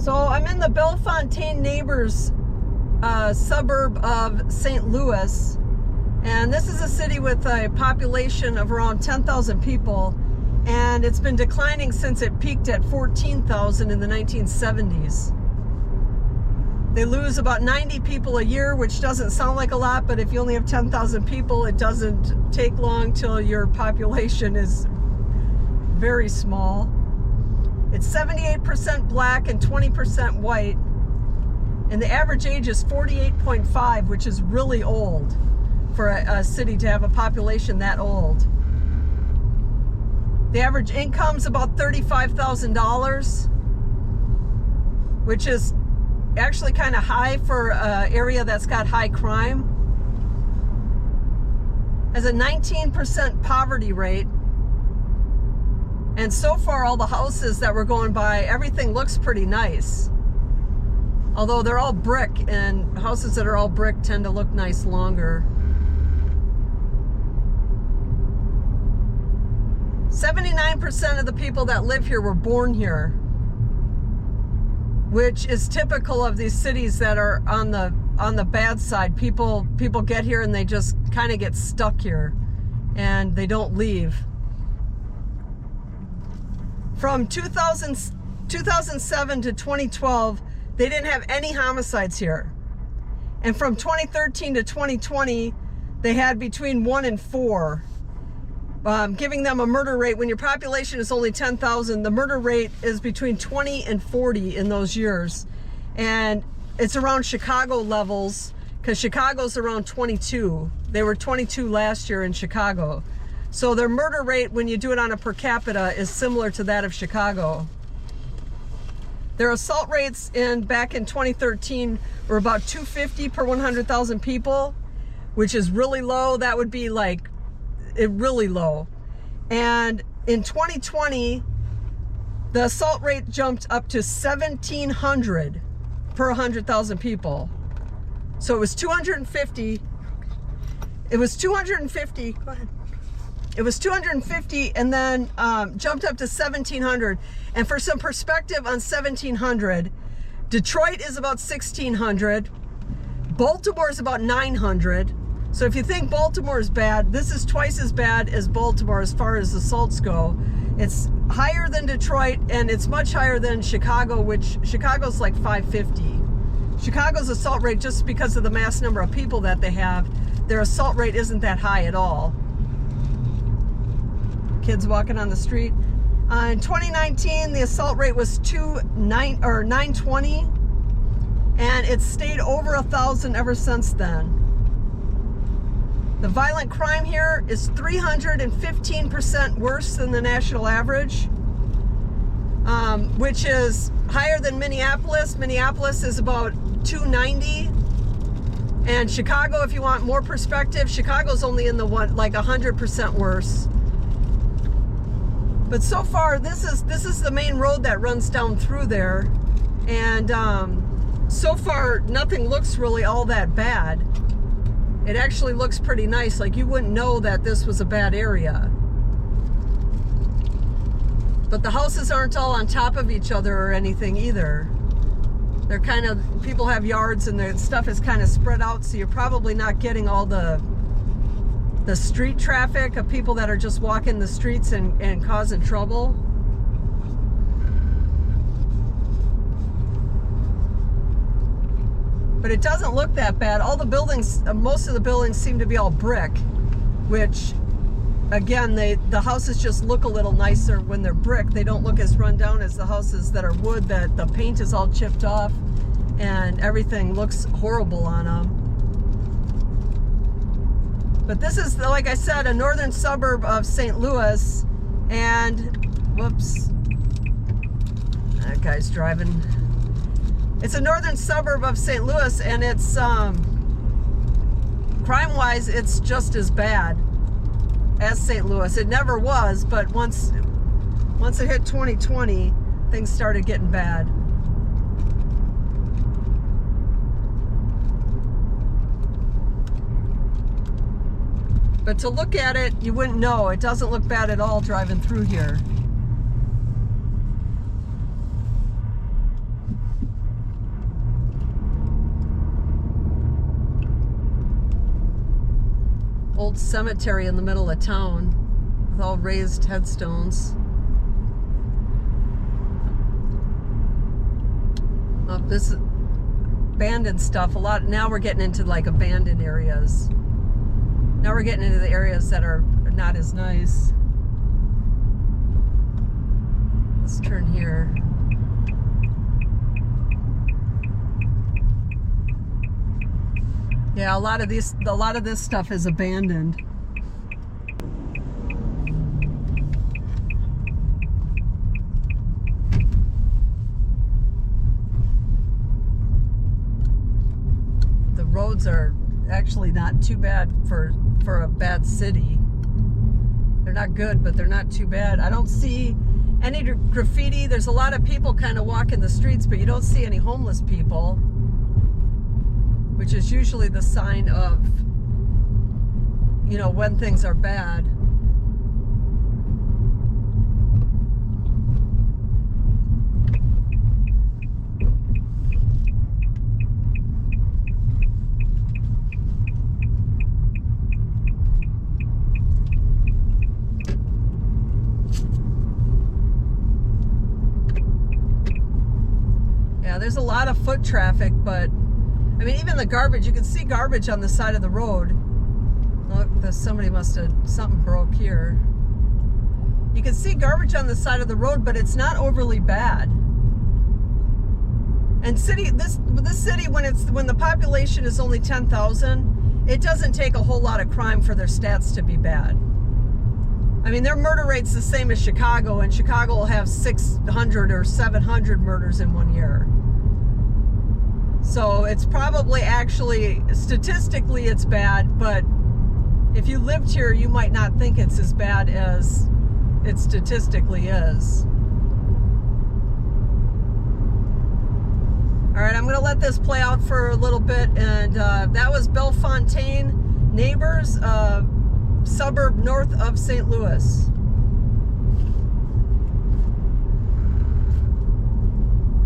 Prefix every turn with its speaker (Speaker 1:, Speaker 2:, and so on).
Speaker 1: So I'm in the Belfontaine neighbors suburb of St. Louis, and this is a city with a population of around 10,000 people, and it's been declining since it peaked at 14,000 in the 1970s. They lose about 90 people a year, which doesn't sound like a lot, but if you only have 10,000 people, it doesn't take long till your population is very small. It's 78% black and 20% white, and the average age is 48.5, which is really old for a city to have a population that old. The average income is about $35,000, which is actually kind of high for an area that's got high crime. Has a 19% poverty rate. And so far, all the houses that we're going by, everything looks pretty nice. Although they're all brick, and houses that are all brick tend to look nice longer. 79% of the people that live here were born here, which is typical of these cities that are on the bad side. People get here and they just kind of get stuck here, and they don't leave. From 2007 to 2012, they didn't have any homicides here. And from 2013 to 2020, they had between 1 and 4, giving them a murder rate. When your population is only 10,000, the murder rate is between 20 and 40 in those years. And it's around Chicago levels, because Chicago's around 22. They were 22 last year in Chicago. So their murder rate, when you do it on a per capita, is similar to that of Chicago. Their assault rates back in 2013 were about 250 per 100,000 people, which is really low. That would be like really low. And in 2020, the assault rate jumped up to 1,700 per 100,000 people. So it was 250. It was 250. Go ahead. It was 250, and then jumped up to 1,700. And for some perspective on 1,700, Detroit is about 1,600. Baltimore is about 900. So if you think Baltimore is bad, this is twice as bad as Baltimore as far as assaults go. It's higher than Detroit, and it's much higher than Chicago, which Chicago's like 550. Chicago's assault rate, just because of the mass number of people that they have, their assault rate isn't that high at all. Kids walking on the street. In 2019, the assault rate was 920, and it's stayed over 1,000 ever since then. The violent crime here is 315% worse than the national average, which is higher than Minneapolis. Minneapolis is about 290. And Chicago, if you want more perspective, Chicago's only in the 100% worse. But so far, this is the main road that runs down through there, and so far nothing looks really all that bad. It actually looks pretty nice. Like, you wouldn't know that this was a bad area. But the houses aren't all on top of each other or anything either. They're kind of, people have yards and their stuff is kind of spread out, so you're probably not getting all the street traffic of people that are just walking the streets and causing trouble. But it doesn't look that bad. All the buildings, most of the buildings seem to be all brick, which, again, the houses just look a little nicer when they're brick. They don't look as run down as the houses that are wood, that the paint is all chipped off and everything looks horrible on them. But this is, like I said, a northern suburb of St. Louis, and whoops, that guy's driving. It's a northern suburb of St. Louis, and it's crime-wise, it's just as bad as St. Louis. It never was, but once it hit 2020, things started getting bad. But to look at it, you wouldn't know. It doesn't look bad at all driving through here. old cemetery in the middle of town with all raised headstones. This abandoned stuff, a lot. Now we're getting into like abandoned areas. Now we're getting into the areas that are not as nice. Let's turn here. Yeah, a lot of this stuff is abandoned. The roads are actually not too bad for a bad city. They're not good, but they're not too bad. I don't see any graffiti. There's a lot of people kind of walking the streets, but you don't see any homeless people, which is usually the sign of, you know, when things are bad. Yeah, there's a lot of foot traffic, but I mean, even the garbage, you can see garbage on the side of the road. Look, something broke here. You can see garbage on the side of the road, but it's not overly bad. And this city, when the population is only 10,000, it doesn't take a whole lot of crime for their stats to be bad. I mean, their murder rate's the same as Chicago, and Chicago will have 600 or 700 murders in 1 year. So it's probably actually, statistically it's bad, but if you lived here, you might not think it's as bad as it statistically is. All right, I'm gonna let this play out for a little bit, and that was Belfontaine, Neighbors, suburb north of St. Louis.